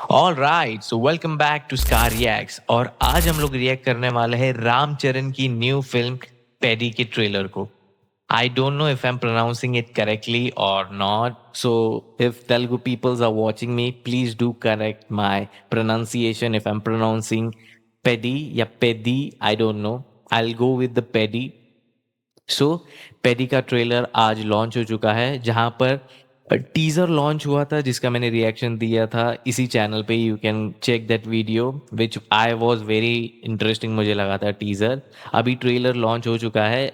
All right, so welcome back to scar reacts. और आज हम लोग रिएक्ट करने वाले हैं रामचरण की न्यू फिल्म पेडी के ट्रेलर को। I don't know if I am pronouncing it correctly और not, so if Telugu peoples are watching me, please do correct my pronunciation if I am pronouncing Peddi या Peddi, I don't know. I will go with the Peddi. So Peddi का trailer आज launch हो चुका है, जहां पर teaser launch हुआ था जिसका मैंने रिएक्शन दिया था इसी चैनल पे। You can check that video which I was very interesting, मुझे लगा था टीजर। अभी ट्रेलर लॉन्च हो चुका है।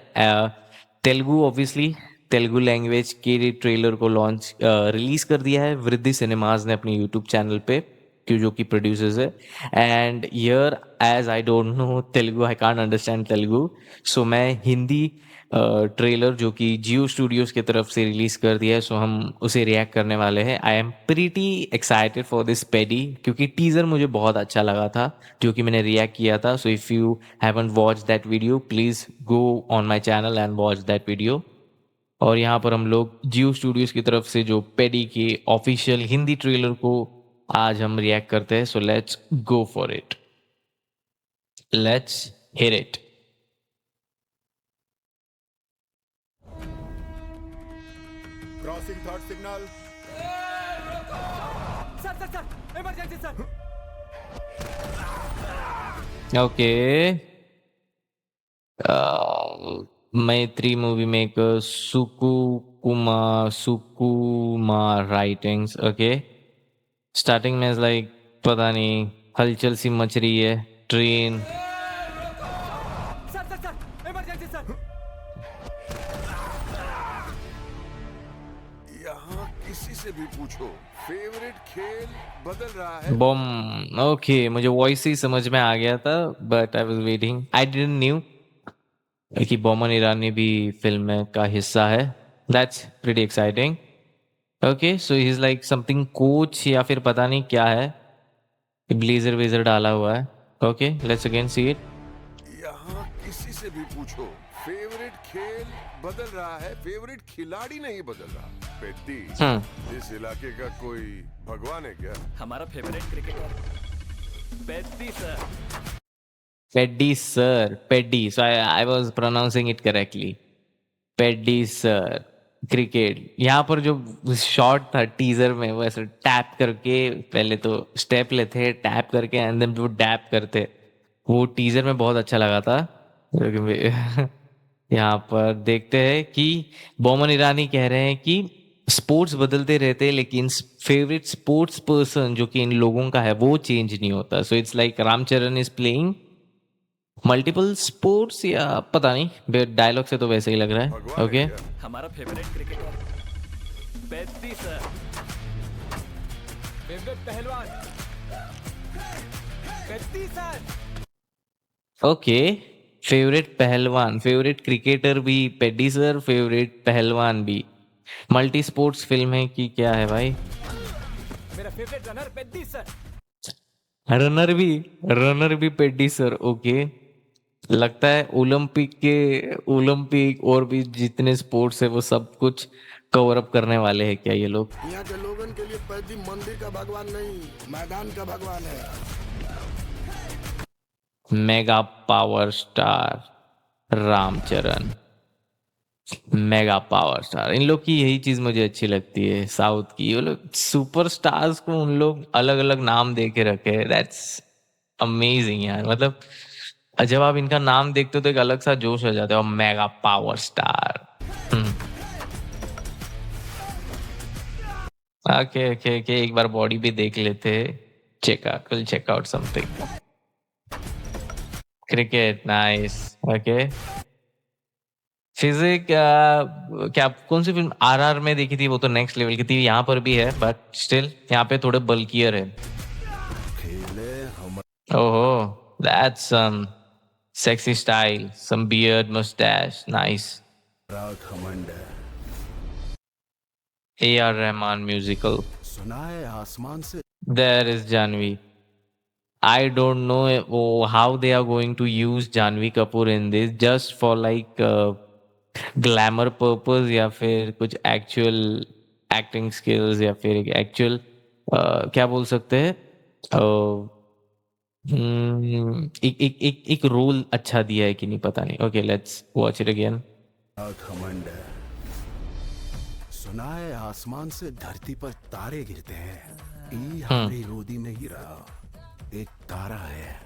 तेलुगु, ऑब्वियसली तेलुगु लैंग्वेज के ट्रेलर को लॉन्च रिलीज कर दिया है वृद्धि सिनेमाज ने अपने यूट्यूब चैनल पे, क्यों जो कि प्रोड्यूसर्स है। And here as I don't know Telugu, I can't understand Telugu, so मैं हिंदी ट्रेलर जो कि जियो स्टूडियोज की तरफ से रिलीज कर दिया है, सो हम उसे रिएक्ट करने वाले हैं। I am pretty excited for this Peddi, क्योंकि टीजर मुझे बहुत अच्छा लगा था जो कि मैंने रिएक्ट किया था। So if you haven't watch that video, please go on my channel and watch that video. और यहाँ पर हम लोग जियो स्टूडियोज की तरफ से जो पेडी के ऑफिशियल हिंदी ट्रेलर को आज हम रिएक्ट करते हैं। So let's go for it, let's hear it. Crossing third signal. Sir emergency sir. Okay, मैत्री मूवी मेकर सुकुमार राइटिंग्स। ओके, स्टार्टिंग में लाइक पता नहीं हलचल सी मच रही है, ट्रेन। Sir emergency sir. यहाँ किसी से भी पूछो, फेवरेट खेल बदल रहा है। बॉम। ओके, मुझे वॉइस ही समझ में आ गया था, but I was waiting, I didn't knew कि बोमन ईरानी भी फिल्म में का हिस्सा है। That's pretty exciting. Okay, so he is like something coach या फिर पता नहीं क्या है, ब्लेजर वेजर डाला हुआ है। Okay, let's again see it. यहाँ किसी से भी पूछो, फेवरेट खेल बदल रहा है, फेवरेट खिलाड़ी नहीं बदल रहा। पेड्डी, इस इलाके का कोई भगवान है क्या? हमारा favourite cricketer Peddie sir. Peddie sir, Peddie, so I was pronouncing it correctly. Peddie sir cricket. यहाँ पर जो शॉट था टीजर में, वो ऐसे टैप करके, पहले तो स्टेप लेते टैप करके एंड देन वो डैप करते, वो टीजर में बहुत अच्छा लगा था। यहाँ पर देखते हैं कि बोमन ईरानी कह रहे हैं कि स्पोर्ट्स बदलते रहते हैं, लेकिन फेवरेट स्पोर्ट्स पर्सन जो कि इन लोगों का है वो चेंज नहीं होता। So it's like Ramcharan is playing multiple sports, या पता नहीं, डायलॉग से तो वैसे ही लग रहा है। भगवान है ओके, क्या? हमारा favourite cricketer Peddie sir. Favourite पहलवान पेड्डी सर। ओके, फेवरेट पहलवान, फेवरेट क्रिकेटर भी पेड्डी सर, फेवरेट पहलवान भी। मल्टी स्पोर्ट्स फिल्म है कि क्या है भाई? मेरा favourite runner Peddie sir. Runner भी पेड्डी सर। ओके, लगता है ओलंपिक और भी जितने स्पोर्ट्स है वो सब कुछ कवर अप करने वाले हैं क्या ये लोग? यहाँ के लोगों के लिए पैदी मंदिर का भगवान नहीं, मैदान का भगवान है। Mega power star Ram Charan, mega power star, इन लोग की यही चीज मुझे अच्छी लगती है साउथ की। वो लोग सुपर स्टार्स को उन लोग अलग अलग नाम दे के रखे, दैट्स अमेजिंग यार। मतलब जब आप इनका नाम देखते हो तो एक अलग सा जोश हो जाता है, और mega power star. Okay okay okay, एक बार बॉडी भी देख लेते, check out something. Cricket, nice. Okay, physique, क्या कौन सी फिल्म आरआर में देखी थी, वो तो नेक्स्ट लेवल की थी। यहाँ पर भी है बट स्टिल यहाँ पे थोड़े बल्कियर है। ओहो, that's some sexy style, some beard mustache, nice. AR Rahman musical. सुना है आसमान से there is Janhvi. I don't know how they are going to use Janvi Kapoor in this, just for like glamour purpose, या फिर कुछ actual acting skills, या फिर actual क्या बोल सकते हैं, ओ, एक एक एक एक रोल अच्छा दिया है कि नहीं पता नहीं. Okay, let's watch it again. घमंड है। सुना है आसमान से धरती पर तारे गिरते हैं। ये हमारी गोदी में गिरा एक तारा है।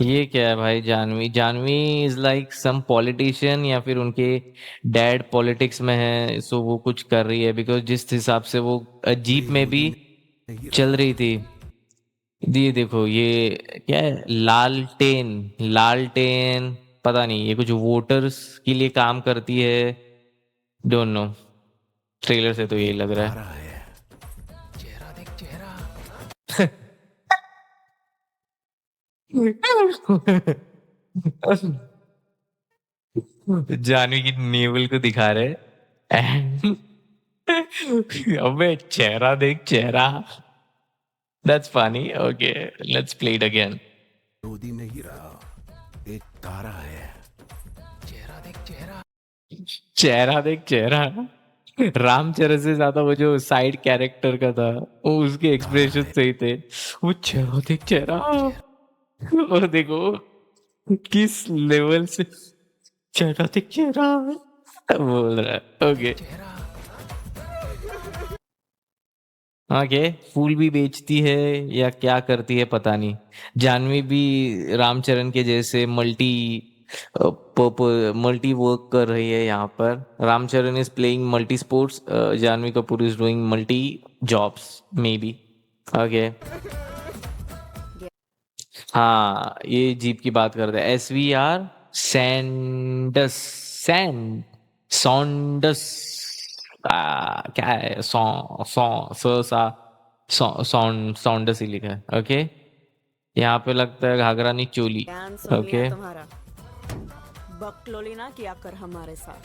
ये क्या है भाई? Janhvi Janhvi is like some politician या फिर उनके डैड पॉलिटिक्स में है, सो वो कुछ कर रही है, बिकॉज जिस हिसाब से वो जीप में भी नहीं गिरा। चल रही थी. ये देखो, ये क्या है? लालटेन. लालटेन पता नहीं, ये कुछ वोटर्स के लिए काम करती है. डोंट नो, ट्रेलर से तो यही लग रहा तारा है. है। जानवी की नेवल को दिखा रहे हैं. अबे चेहरा देख, चेहरा. That's funny. Okay, let's play it again. गोदी में गिरा एक तारा है। चेहरा देख, चेहरा. रामचरण से ज्यादा वो जो साइड कैरेक्टर का था, वो उसके एक्सप्रेशन सही थे. वो चेहरा देख, चेहरा. और देखो किस लेवल से चेहरा देख, चेहरा बोल रहा है. Okay, okay. फूल भी बेचती है या क्या करती है पता नहीं. जानवी भी रामचरण के जैसे मल्टी वर्क कर रही है यहाँ पर. Ramcharan is playing multi sports, Janhvi Kapoor is doing multi jobs may be. Okay. हाँ, ये जीप की बात करते हैं. SVR sands. Sand sounds. क्या है? सॉ सॉ सो सा सॉन्डस ही लिखा है. ओके. यहाँ पे लगता है घाघरा नहीं, चोली. ध्यान सुन लिया ओके. तुम्हारा। बकलोली ना किया कर हमारे साथ।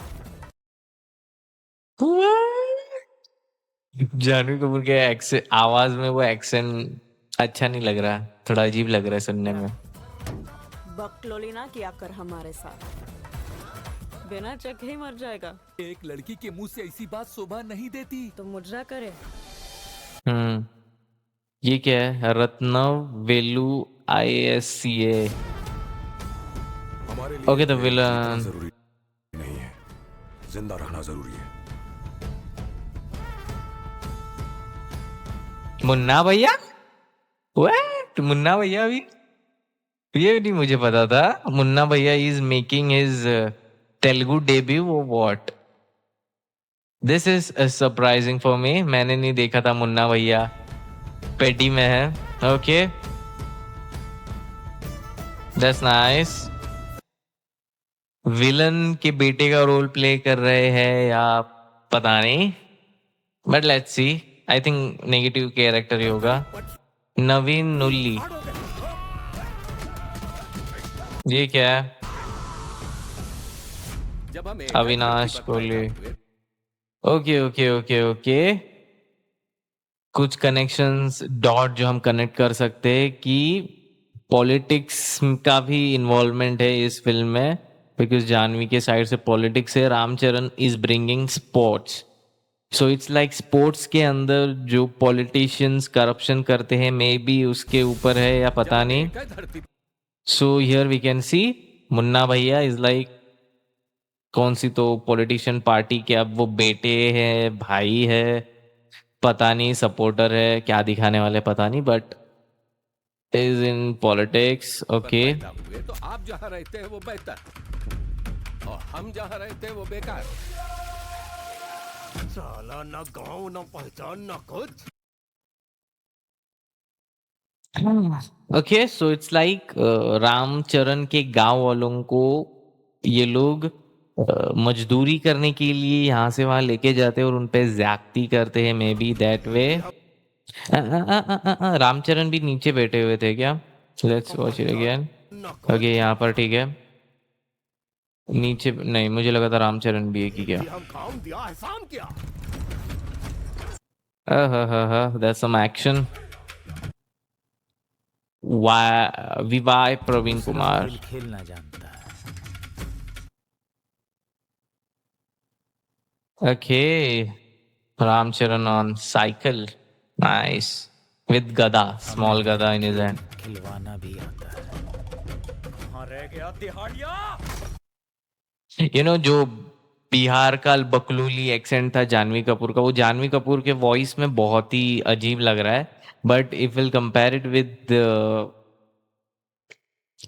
जानवी कपूर के एक्सेंट, आवाज में वो एक्सेंट अच्छा नहीं लग रहा. थोड़ा अजीब लग रहा है सुनने में. बकलोली ना किया कर हमारे साथ। बिना चखे ही मर जाएगा। एक लड़की के मुंह से ऐसी बात शोभा नहीं देती। तो मुजरा करे। ये क्या है? रत्नव वेलू IASCA. हमारे लिए ओके, द जीतना विलन. जरूरी नहीं है, जिंदा रहना जरूरी है। मुन्ना भैया. व्हाट? मुन्ना भैया भी? ये नहीं मुझे पता था. मुन्ना भैया is making his Telugu debut or what? This is surprising for me. मैंने नहीं देखा था मुन्ना भैया पेडी में है. Okay, that's nice. विलन के बेटे का रोल प्ले कर रहे हैं या पता नहीं, but let's see. I think negative character ही होगा. नवीन नुल्ली. ये क्या है? जब हम एक अविनाश धरती पर कोहली. पैदा हुए, ओके, ओके, ओके, ओके. कुछ कनेक्शंस डॉट जो हम कनेक्ट कर सकते हैं कि पॉलिटिक्स का भी इन्वॉल्वमेंट है इस फिल्म में, बिकॉज जानवी के साइड से पॉलिटिक्स है. Ramcharan is bringing sports, so it's like sports के अंदर जो पॉलिटिशियंस करप्शन करते हैं, मे बी उसके ऊपर है या पता नहीं. एक धरती so here we can see Munna भैया इज लाइक कौन सी तो पॉलिटिशियन पार्टी के, अब वो बेटे हैं, भाई है, पता नहीं, सपोर्टर है, क्या दिखाने वाले पता नहीं, बट इज इन पॉलिटिक्स. पर ओके. पैदा हुए, तो आप जहाँ रहते हैं वो बेहतर और हम जहाँ रहते हैं वो बेकार। साला ना गाँव ना पहचान ना कुछ। Okay, so it's like Ramcharan के गांव वालों को ये लोग मजदूरी करने के लिए यहाँ से वहां लेके जाते हैं और उनपे ज्यादती करते हैं, may be that way. Ramcharan भी नीचे बैठे हुए थे क्या? Let's watch it again. Okay, यहाँ पर ठीक है. नीचे नहीं, मुझे लगा था रामचरण भी है कि क्या. हम काम दिया एहसान किया। That's some action. विवाय प्रवीण कुमार. खेलना जानता है। Okay, Ram Charan on cycle. Nice. with gada, small gada in his hand. खिलवाना भी आता है। कहाँ रह गया दिहाड़िया? You know, जो बिहार का बकलूली एक्सेंट था जानवी कपूर का, वो जानवी कपूर के वॉइस में बहुत ही अजीब लग रहा है, but if will compare it with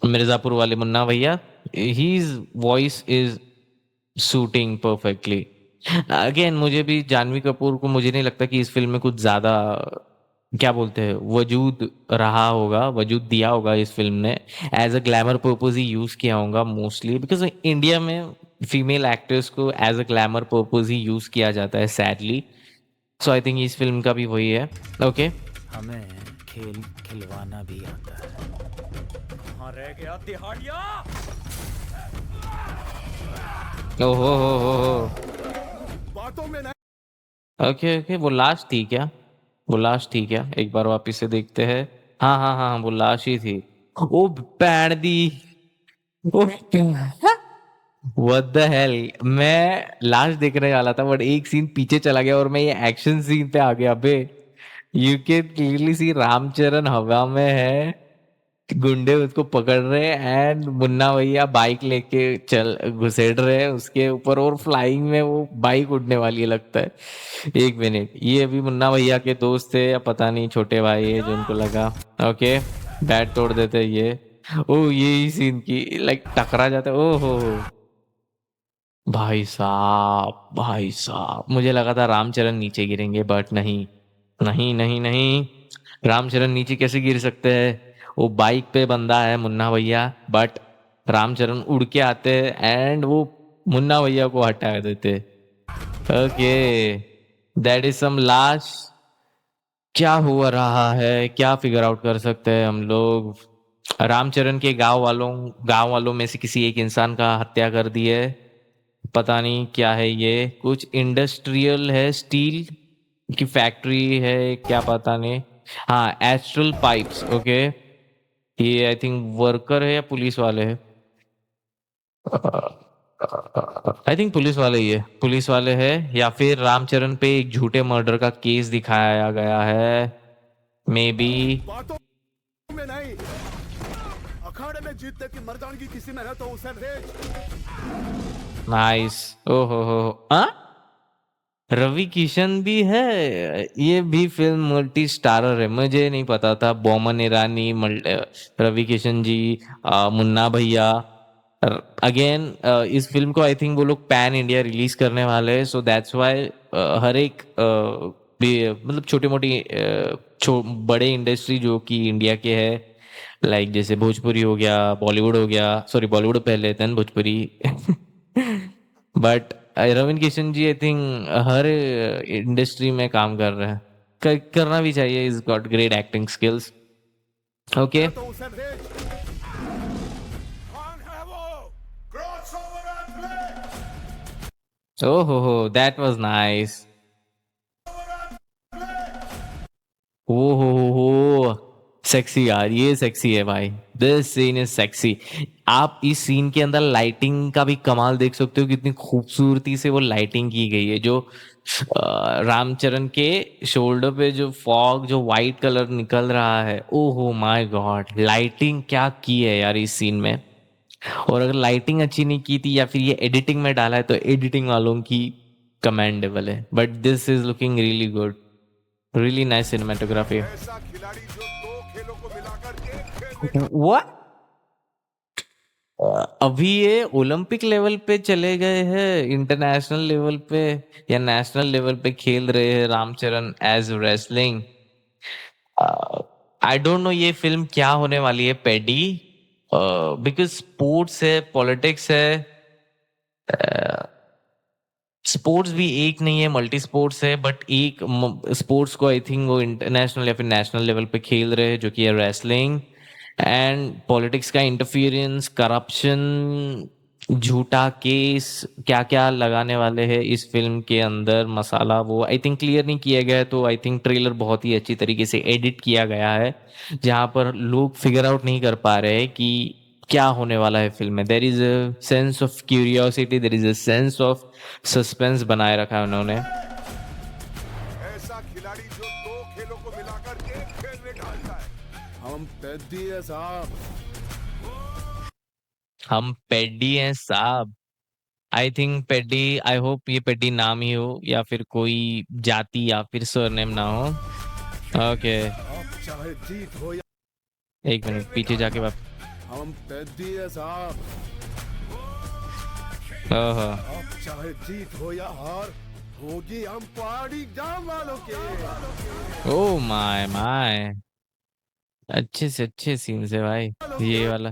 Mirzapur वाले मुन्ना भैया, his voice is suiting perfectly. Again मुझे भी जानवी कपूर को, मुझे नहीं लगता कि इस फिल्म में कुछ ज्यादा क्या बोलते हैं वजूद रहा होगा, वजूद दिया होगा इस फिल्म ने। एज अ ग्लैमर पर्पज ही यूज किया होगा मोस्टली, बिकॉज इंडिया में फीमेल एक्टर्स को एज अ ग्लैमर पर्पज ही यूज किया जाता है सैडली। सो आई थिंक इस फिल्म का भी वही है। ओके हमें खेल खिलवाना भी आता है। कहाँ रह गया दिहाड़िया? ओहो बातों में नहीं। ओके ओके, वो लाश थी क्या? वो लाश थी क्या? एक बार वापिस से देखते हैं। हाँ हाँ हाँ, वो लाश ही थी। ओ पैण दी, व्हाट द हेल। मैं लाश देखने वाला था, बट एक सीन पीछे चला गया और मैं ये एक्शन सीन पे आ गया। अबे you can clearly see Ramcharan हवा में है, गुंडे उसको पकड़ रहे हैं एंड मुन्ना भैया बाइक लेके चल घुसेड़ रहे हैं उसके ऊपर, और फ्लाइंग में वो बाइक उड़ने वाली है लगता है। एक मिनट, ये अभी मुन्ना भैया के दोस्त थे या पता नहीं, छोटे भाई है जो उनको लगा। ओके बैट तोड़ देते हैं ये। ओ ये सीन की लाइक टकरा जाता है। ओहो भाई साहब, भाई साहब, मुझे लगा था रामचरण नीचे गिरेंगे, बट नहीं नहीं नहीं नहीं, रामचरण नीचे कैसे गिर सकते हैं? वो बाइक पे बंदा है मुन्ना भैया, बट रामचरण उड़ के आते हैं एंड वो मुन्ना भैया को हटा देते। ओके दैट इज सम लाश। क्या हुआ रहा है, क्या फिगर आउट कर सकते हैं हम लोग? रामचरण के गांव वालों में से किसी एक इंसान का हत्या कर दी है। पता नहीं क्या है ये, कुछ इंडस्ट्रियल है, स्टील की फैक्ट्री है क्या, पता नहीं। हाँ एस्ट्रल पाइप्स। ओके ये आई थिंक वर्कर है या पुलिस वाले है? आई थिंक पुलिस वाले ही है, पुलिस वाले है, या फिर रामचरण पे एक झूठे मर्डर का केस दिखाया गया है मे बी। बातों में नहीं, अखाड़े में जीतने की मर्दानगी किसी में है तो उसे रेज। नाइस। ओहो हो, हाँ रवि किशन भी है, ये भी फिल्म मल्टी स्टारर है, मुझे नहीं पता था। बोमन ईरानी, रवि किशन जी, मुन्ना भैया। अगेन इस फिल्म को आई थिंक वो लोग पैन इंडिया रिलीज करने वाले हैं, सो दैट्स व्हाई हर एक मतलब छोटी मोटी बड़े इंडस्ट्री जो कि इंडिया के है, लाइक जैसे भोजपुरी हो गया, बॉलीवुड हो गया, सॉरी बॉलीवुड पहले then Bhojpuri but Ravi Kishan ji I think हर इंडस्ट्री में काम कर रहे हैं, करना भी चाहिए। Is got great acting skills. Okay तो उसे रेज। कौन है वो? ओहो हो दैट वाज नाइस। ओहो सेक्सी यार, ये सेक्सी है भाई, दिस सीन इज सेक्सी। आप इस सीन के अंदर लाइटिंग का भी कमाल देख सकते हो, कितनी खूबसूरती से वो लाइटिंग की गई है। जो रामचरण के शोल्डर पे जो फॉग, जो वाइट कलर निकल रहा है, ओहो माय गॉड, लाइटिंग क्या की है यार इस सीन में। और अगर लाइटिंग अच्छी नहीं की थी या फिर ये एडिटिंग में डाला है तो एडिटिंग वालों की कमेंडेबल है, but this is looking really good, really nice cinematography. ऐसा खिलाड़ी जो दो खेलों को मिलाकर एक खेल में व्हाट? अभी ये ओलंपिक लेवल पे चले गए हैं, इंटरनेशनल लेवल पे या नेशनल लेवल पे खेल रहे हैं Ramcharan as wrestling. I don't know ये फिल्म क्या होने वाली है पेडी, बिकॉज स्पोर्ट्स है, पॉलिटिक्स है, स्पोर्ट्स भी एक नहीं है, मल्टी स्पोर्ट्स है, बट एक स्पोर्ट्स को आई थिंक वो इंटरनेशनल या फिर नेशनल लेवल पे खेल रहे हैं, जो कि है रेसलिंग। एंड पॉलिटिक्स का इंटरफियरेंस, करप्शन, झूठा केस, क्या क्या लगाने वाले हैं इस फिल्म के अंदर मसाला, वो आई थिंक क्लियर नहीं किया गया है। तो आई थिंक ट्रेलर बहुत ही अच्छी तरीके से एडिट किया गया है, जहां पर लोग फिगर आउट नहीं कर पा रहे हैं कि क्या होने वाला है फिल्म में। There is a sense of curiosity, there is a sense of suspense बनाए रखा है उन्होंने। ऐसा खिलाड़ी जो दो खेलों को मिलाकर एक खेल हम पेद्दी है साहब। हम पेडी हैं साहब। I think pedi, I hope ये पेडी नाम ही हो या फिर कोई जाति या फिर सरनेम ना हो। ओके, अब चाहे जीत हो या एक मिनट पीछे जाके बात। हम पेद्दी है साहब। ओहो, अब चाहे जीत हो या हार, होगी हम पहाड़ी गांव वालों के। ओ माय माय, अच्छे से अच्छे सीन से भाई ये वाला।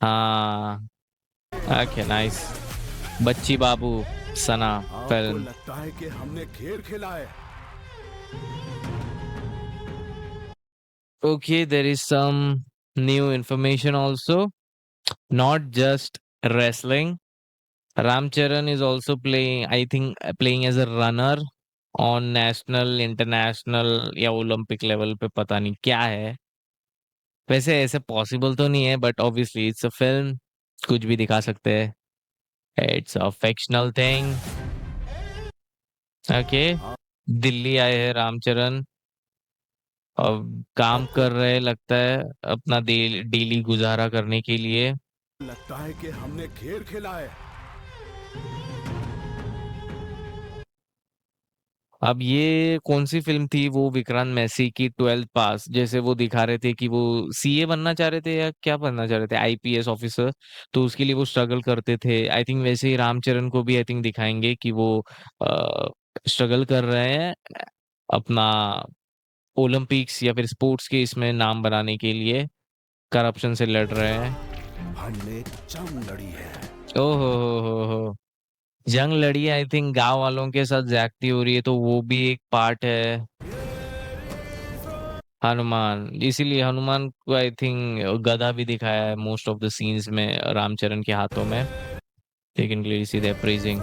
हाँ, ओके नाइस। बच्ची बाबू सना आपको फिल्म। लगता है कि हमने खेल खेला है? Okay, there is some new information also. Not just wrestling. Ramcharan is also playing, I think, playing as a runner on national, international या ओलंपिक लेवल पे, पता नहीं क्या है। वैसे ऐसे पॉसिबल तो नहीं है, but obviously it's a film, कुछ भी दिखा सकते हैं। It's a fictional thing. Okay, Delhi आए हैं रामचरण, अब काम आपको कर रहे लगता है अपना डेली गुजारा करने के लिए। लगता है कि हमने खेल खेला है? अब ये कौन सी फिल्म थी, वो विक्रांत मैसी की 12th पास, जैसे वो दिखा रहे थे कि वो सीए बनना चाह रहे थे या क्या बनना चाह रहे थे, आईपीएस ऑफिसर, तो उसके लिए वो स्ट्रगल करते थे। आई थिंक वैसे ही रामचरण को भी आई थिंक दिखाएंगे कि वो स्ट्रगल कर रहे हैं अपना ओलंपिक्स या फिर स्पोर्ट्स के इसमें नाम बनाने के लिए, करप्शन से लड़ रहे हैं। हमने जंग लड़ी है। ओहो हो, जंग लड़ी आई थिंक गांव वालों के साथ ज्यादती हो रही है, तो वो भी एक पार्ट है। हनुमान, इसीलिए हनुमान को आई थिंक गदा भी दिखाया है मोस्ट ऑफ द सीन्स में रामचरण के हाथों में। You can clearly see that praising.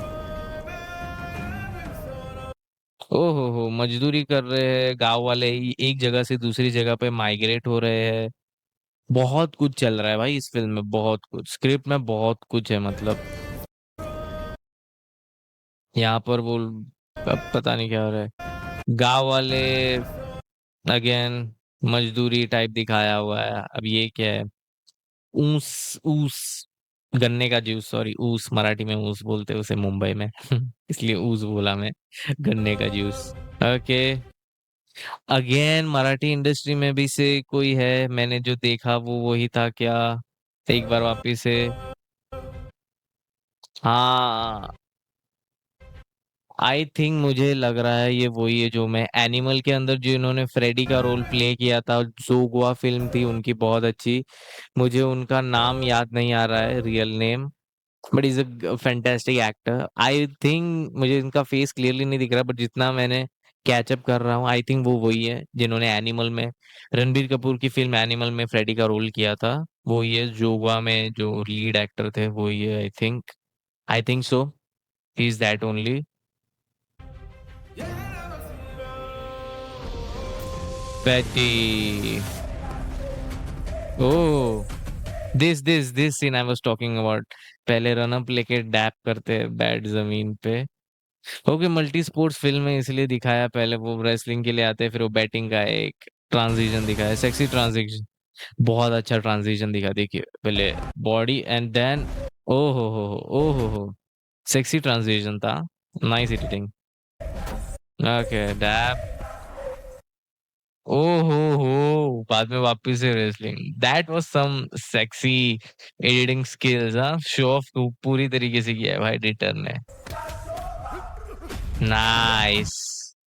ओहो हो, मजदूरी कर रहे हैं गांव वाले, एक जगह से दूसरी जगह पे माइग्रेट हो रहे हैं। बहुत कुछ चल रहा है भाई इस फिल्म में, बहुत कुछ, स्क्रिप्ट में बहुत कुछ है मतलब। यहाँ पर वो अब पता नहीं क्या हो रहा है। गांव वाले अगेन मजदूरी टाइप दिखाया हुआ है। अब ये क्या है, ऊस ऊस गन्ने का जूस, सॉरी ऊस मराठी में ऊस बोलते हैं उसे मुंबई में इसलिए ऊस बोला मैं, गन्ने का juice. Okay, again Marathi industry में भी से कोई है, मैंने जो देखा वो वही था क्या, एक बार वापिस से। हाँ, आई थिंक मुझे लग रहा है ये वही है जो मैं एनिमल के अंदर जो इन्होंने फ्रेडी का रोल प्ले किया था, जो गोवा फिल्म थी उनकी बहुत अच्छी, मुझे उनका नाम याद नहीं आ रहा है real name, but is a fantastic actor. I think मुझे इनका फेस क्लियरली नहीं दिख रहा, बट जितना मैंने कैचअप कर रहा हूँ आई थिंक वो वही है जिन्होंने एनिमल में, रणबीर कपूर की फिल्म एनिमल में फ्रेडी का रोल किया था, वो ही है। जोगवा में जो लीड एक्टर थे वो ही है, I think so, he is that only. Petty. Oh, this scene I was talking about. पहले रन अप लेके डैप करते हैं बैट जमीन पे। ओके, मल्टी स्पोर्ट्स फिल्म है इसलिए दिखाया, पहले वो रेसलिंग के लिए आते हैं, फिर वो बैटिंग का एक ट्रांजिशन दिखाया, सेक्सी ट्रांजिशन, बहुत अच्छा ट्रांजिशन दिखा। देखिए पहले body and then oh ho sexy transition था, नाइस एडिटिंग। ओके, डैप, ओहो हो, बाद में वापस से wrestling, that was some sexy editing skills. हाँ, शो ऑफ पूरी तरीके से किया है भाई एडिटर ने। नाइस,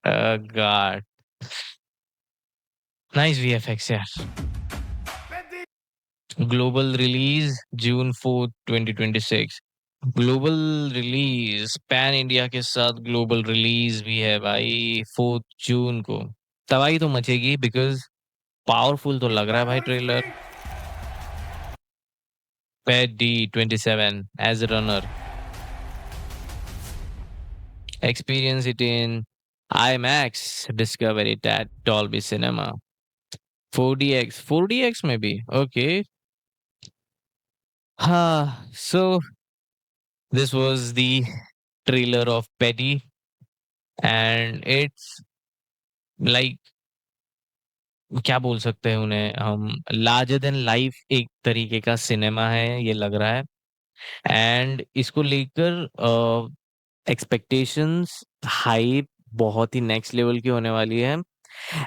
गॉड, नाइस वीएफएक्स यार। Global release June 4th 2026। Global release pan India के साथ ग्लोबल रिलीज भी है भाई 4 जून को। तबाही तो मचेगी बिकॉज पावरफुल तो लग रहा है भाई trailer. Paddy 27 as a runner. Experience it in IMAX. Discover it at Dolby Cinema. 4DX maybe. Okay. So this was the trailer of Paddy, and it's like क्या बोल सकते हैं उन्हें हम, लार्जर देन लाइफ एक तरीके का सिनेमा है ये लग रहा है। एंड इसको लेकर एक्सपेक्टेशंस, हाइप बहुत ही नेक्स्ट लेवल की होने वाली है।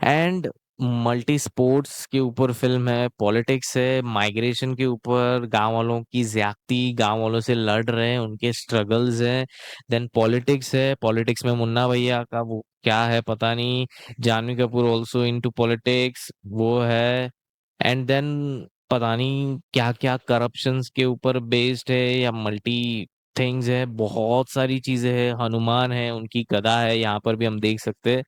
एंड मल्टी स्पोर्ट्स के ऊपर फिल्म है, पॉलिटिक्स है, माइग्रेशन के ऊपर, गांव वालों की ज्यादती, गांव वालों से लड़ रहे हैं, उनके स्ट्रगल्स हैं। देन पॉलिटिक्स है, पॉलिटिक्स में मुन्ना भैया का वो क्या है पता नहीं, Janhvi Kapoor also into politics वो है। एंड देन पता नहीं क्या क्या करप्शंस के ऊपर बेस्ड है या मल्टी थिंग्स है, बहुत सारी चीजें हैं। हनुमान है, उनकी गदा है, यहाँ पर भी हम देख सकते हैं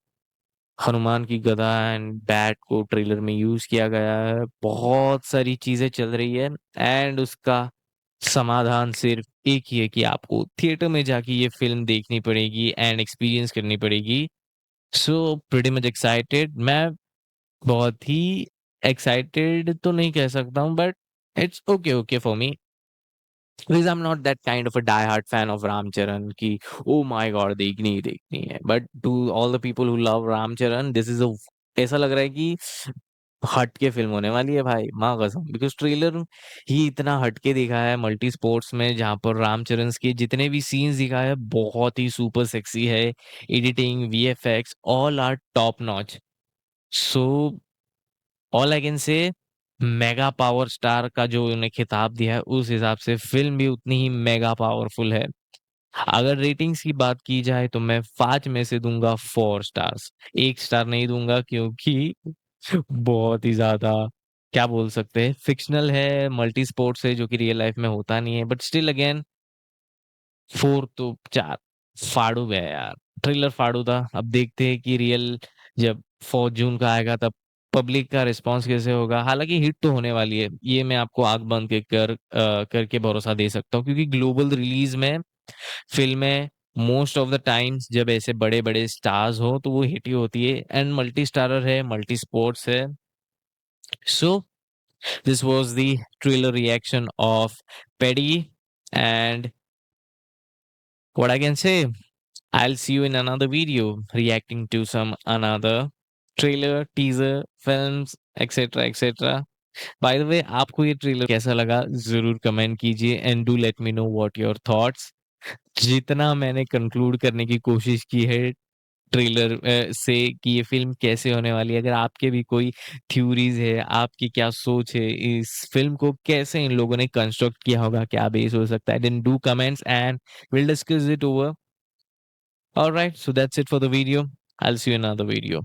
हनुमान की गदा एंड बैट को ट्रेलर में यूज किया गया है। बहुत सारी चीजें चल रही है एंड उसका समाधान सिर्फ एक ही है कि आपको थिएटर में जाके ये फिल्म देखनी पड़ेगी एंड एक्सपीरियंस करनी पड़ेगी। So pretty much excited. मैं बहुत ही एक्साइटेड तो नहीं कह सकता हूँ, but it's okay okay for me, because I'm not that kind of a die-hard fan of Ram Charan कि oh my god देखनी ही देखनी है। But to all the people who love Ram Charan, this is a ऐसा लग रहा है कि हट के फिल्म होने वाली है भाई, माँ कसम। बिकॉज ट्रेलर ही इतना हट के दिखा है मल्टी स्पोर्ट्स में, जहाँ पर रामचरण के जितने भी सीन्स दिखा है बहुत ही सुपर सेक्सी है। Editing, VFX all are top notch. So all I can say, mega power star का जो उन्हें खिताब दिया है उस हिसाब से फिल्म भी उतनी ही मेगा पावरफुल है। अगर रेटिंग्स की बात की जाए तो मैं 5 में से दूंगा 4 स्टार्स, 1 स्टार नहीं दूंगा क्योंकि बहुत ही ज्यादा क्या बोल सकते हैं, फिक्शनल है, मल्टी स्पोर्ट्स है जो कि रियल लाइफ में होता नहीं है। बट स्टिल अगेन 4 तो 4 फाड़ू गया यार, ट्रेलर फाड़ू था। अब देखते हैं कि रियल जब 4 जून का आएगा तब पब्लिक का रिस्पांस कैसे होगा। हालांकि हिट तो होने वाली है, ये मैं आपको आंख बंद के करके भरोसा दे सकता हूँ, क्योंकि ग्लोबल रिलीज में फिल्में मोस्ट ऑफ द टाइम्स जब ऐसे बड़े बड़े स्टार्स हो तो वो हिट ही होती है। एंड मल्टी स्टारर है, मल्टी स्पोर्ट्स है। So this was the trailer reaction of pedi, and what I can say, I'll see you in another video reacting to some another trailer, teaser, films, etc. etc. By the way, आपको ये trailer कैसा लगा जरूर comment कीजिए and do let me know what your thoughts. जितना मैंने conclude करने की कोशिश की है ट्रेलर से कि ये फिल्म कैसे होने वाली है, अगर आपके भी कोई थ्योरीज है, आपकी क्या सोच है इस फिल्म को कैसे इन लोगों ने कंस्ट्रक्ट किया होगा, क्या बेस हो सकता है, then do comments and we'll discuss it over. All right, so that's it for the video. I'll see you in another video.